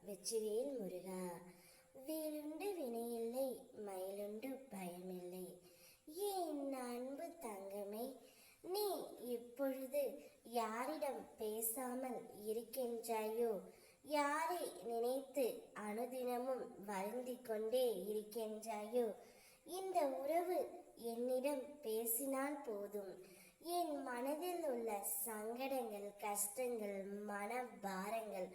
வெற்றிவேல் முருகா. வேலுண்டு வினையில்லை, மயிலுண்டு பயமில்லை. ஏன் அன்பு தங்கமே, நீ இப்பொழுது யாரிடம் பேசாமல் இருக்கின்றாயோ, யாரை நினைத்து அனுதினமும் வருந்திக் கொண்டே இருக்கின்றாயோ, இந்த உறவு என்னிடம் பேசினால் போதும், என் மனதில் உள்ள சங்கடங்கள், கஷ்டங்கள், மனபாரங்கள்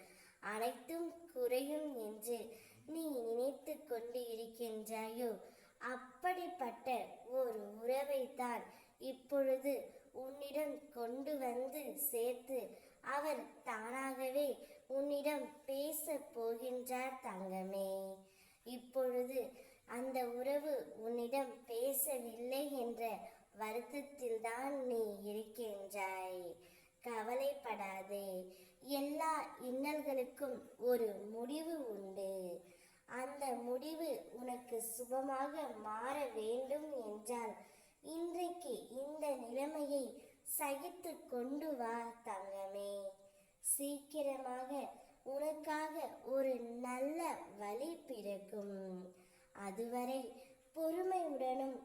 அனைத்தும் குறையும் என்று நீ நினைத்து கொண்டு இருக்கின்றாயோ, அப்படிப்பட்ட ஒரு உறவைத்தான் இப்பொழுது உன்னிடம் கொண்டு வந்து சேர்த்து அவர் தானாகவே உன்னிடம் பேச போகின்றார் தங்கமே. இப்பொழுது அந்த உறவு உன்னிடம் பேசவில்லை என்ற வருத்தத்தில்தான் நீ இருக்கின்றாய். கவலைப்படாதே, எல்லா இன்னல்களுக்கும் ஒரு முடிவு உண்டு. அந்த முடிவு உனக்கு சுபமாக மாற வேண்டும் என்றால் இன்றைக்கு இந்த நிலைமையை சகித்து கொண்டு வா தங்கமே. சீக்கிரமாக உனக்காக ஒரு நல்ல வழி பிறக்கும். அதுவரை பொறுமையுடனும்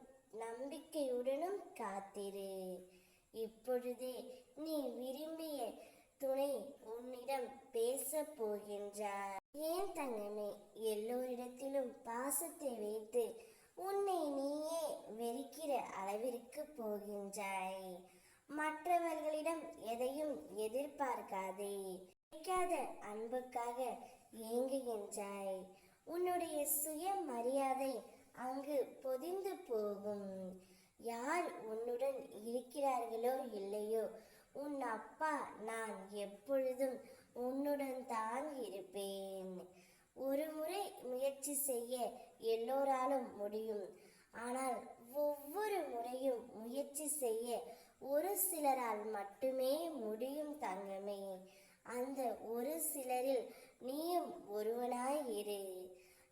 நம்பிக்கையுடனும் காத்திரு. இப்பொழுதே நீ விரும்பிய துணை உன்னிடம் பேச போகின்றார். ஏன் தங்கமே, எல்லோரிடத்திலும் பாசத்தை வைத்து உன்னை நீயே வெறுக்கிற அளவிற்கு போகின்றாய். மற்றவர்களிடம் எதையும் எதிர்பார்க்காதே. கிடைக்காத அன்புக்காக ஏங்குகின்றாய். உன்னுடைய சுய மரியாதை அங்கு பொதிந்து போகும். யார் உன்னுடன் இருக்கிறார்களோ இல்லையோ, உன் அப்பா நான் எப்பொழுதும் உன்னுடன் தான் இருப்பேன். ஒரு முறை முயற்சி செய்ய எல்லோராலும் முடியும். ஆனால் ஒவ்வொரு முறையும் முயற்சி செய்ய ஒரு சிலரால் மட்டுமே முடியும் தங்கமே. அந்த ஒரு சிலரில் நீயும் ஒருவனாய் இரு.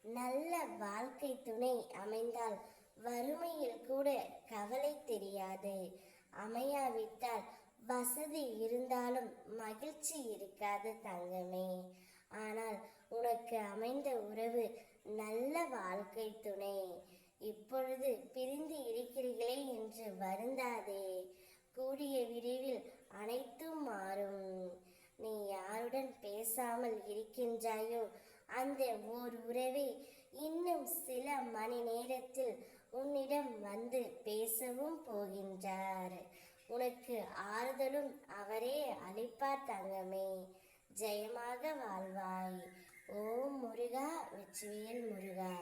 நல்ல வாழ்க்கை துணை அமைந்தால் வறுமையில் கூட கவலை தெரியாது. அமையாவிட்டால் வசதி இருந்தாலும் மகிழ்ச்சி இருக்காது தங்கமே. ஆனால் உனக்கு அமைந்த உறவு நல்ல வாழ்க்கை துணை. இப்பொழுது பிரிந்து இருக்கிறீர்களே என்று வருந்தாதே. கூடிய விரைவில் அனைத்தும் மாறும். நீ யாருடன் பேசாமல் இருக்கின்றாயோ, அந்த ஓர் உறவை இன்னும் சில மணி நேரத்தில் உன்னிடம் வந்து பேசவும் போகின்றார். உனக்கு ஆறுதலும் அவரே அளிப்பார் தங்கமே. ஜெயமாக வாழ்வாய். ஓம் முருகா. வெற்றிவேல் முருகா.